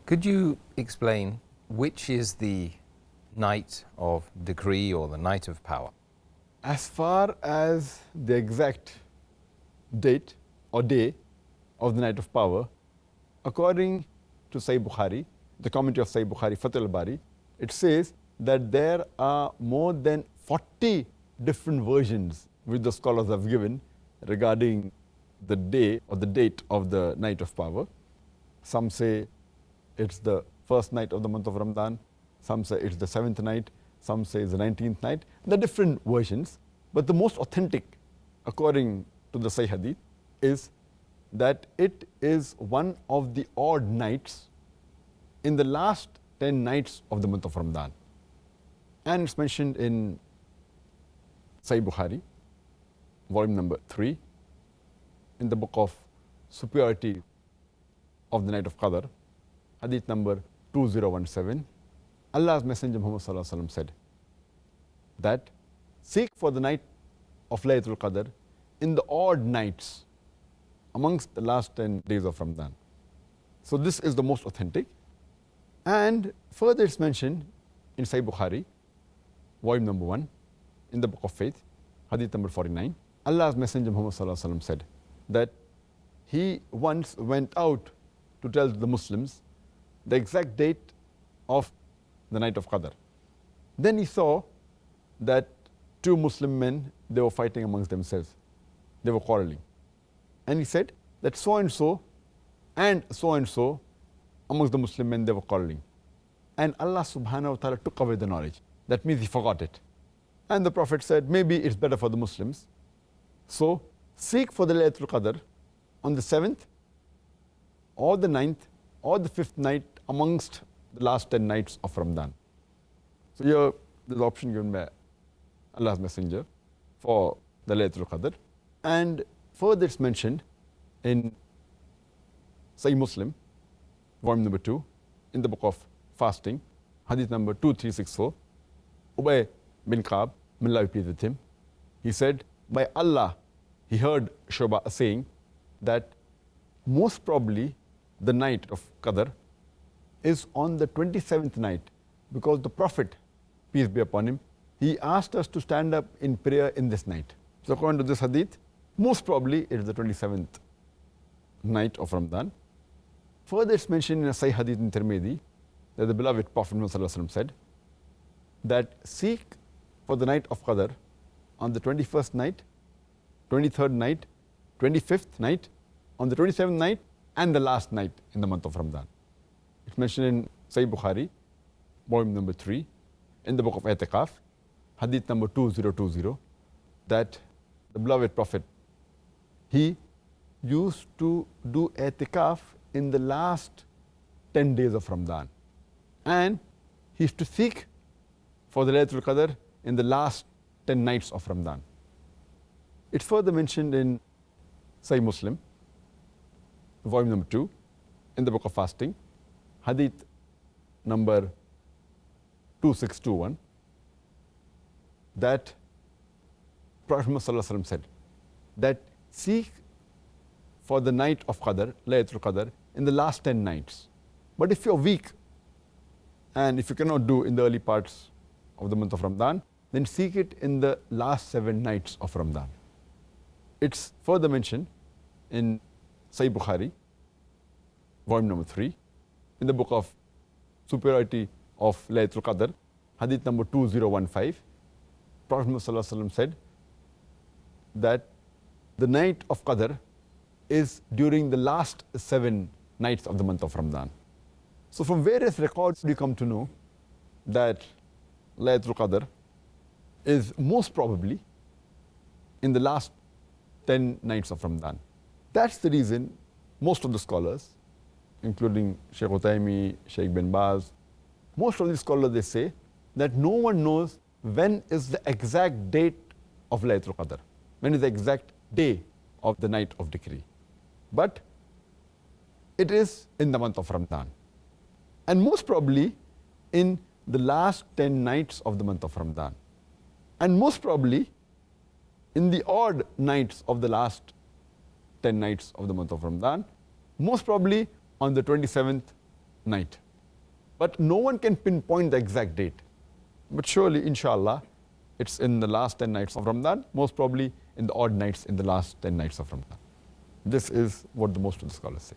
Could you explain which is the night of decree or the night of power? As far as the exact date or day of the night of power, according to Sahih Bukhari, the commentary of Sahih Bukhari, Fath al-Bari, it says that there are more than 40 different versions which the scholars have given regarding the day or the date of the night of power. Some say it's the first night of the month of Ramadan, some say it's the 7th night, some say it's the 19th night. There are different versions, but the most authentic, according to the Sahih Hadith, is that it is one of the odd nights in the last 10 nights of the month of Ramadan. And it's mentioned in Sahih Bukhari, volume number 3, in the book of Superiority of the Night of Qadr, Hadith number 2017. Allah's Messenger Muhammad Sallallahu Alaihi Wasallam said that seek for the night of Laylatul Qadr in the odd nights amongst the last 10 days of Ramadan. So this is the most authentic. And further it's mentioned in Sahih Bukhari, volume number 1, in the book of Faith, Hadith number 49. Allah's Messenger Muhammad Sallallahu Alaihi Wasallam said that he once went out to tell the Muslims the exact date of the night of Qadr. Then he saw that two Muslim men, they were fighting amongst themselves. They were quarreling. And he said that so and so amongst the Muslim men, they were quarreling. And Allah subhanahu wa ta'ala took away the knowledge. That means he forgot it. And the Prophet said, maybe it's better for the Muslims. So seek for the Laylatul Qadr on the 7th or the 9th or the 5th night amongst the last 10 nights of Ramadan. So here there's the option given by Allah's Messenger for the Laylatul Qadr. And further it's mentioned in Sahih Muslim, volume number 2, in the book of fasting, Hadith number 2364, Ubay bin Ka'b, may Allah be pleased with him, he said, by Allah, he heard Shuba saying that most probably the night of Qadr is on the 27th night, because the Prophet, peace be upon him, he asked us to stand up in prayer in this night. So according to this hadith, most probably it is the 27th night of Ramadan. Further it's mentioned in a Sahih Hadith in Tirmidhi that the beloved Prophet Muhammad said that seek for the night of Qadr on the 21st night, 23rd night, 25th night, on the 27th night, and the last night in the month of Ramadan. It's mentioned in Sahih Bukhari, volume number 3, in the book of I'tikaf, Hadith number 2020, that the beloved Prophet, he used to do I'tikaf in the last 10 days of Ramadan. And he used to seek for the Laylatul Qadr in the last 10 nights of Ramadan. It's further mentioned in Sahih Muslim, volume number 2, in the book of fasting, Hadith number 2621, that Prophet Muhammad said that seek for the night of Qadr, Laylatul Qadr, in the last 10 nights. But if you're weak and if you cannot do in the early parts of the month of Ramadan, then seek it in the last 7 nights of Ramadan. It's further mentioned in Sahih Bukhari, volume number 3, in the book of Superiority of Laylatul Qadr, Hadith number 2015, Prophet Muhammad said that the night of Qadr is during the last 7 nights of the month of Ramadan. So from various records we come to know that Laylatul Qadr is most probably in the last 10 nights of Ramadan. That's the reason most of the scholars, including Sheikh Uthaymeen, Sheikh bin Baz, most of these scholars, they say that no one knows when is the exact date of Laylatul Qadr, when is the exact day of the night of decree. But it is in the month of Ramadan. And most probably in the last 10 nights of the month of Ramadan. And most probably in the odd nights of the last 10 nights of the month of Ramadan, most probably on the 27th night. But no one can pinpoint the exact date. But surely, inshallah, it's in the last 10 nights of Ramadan, most probably in the odd nights in the last 10 nights of Ramadan. This is what the most of the scholars say.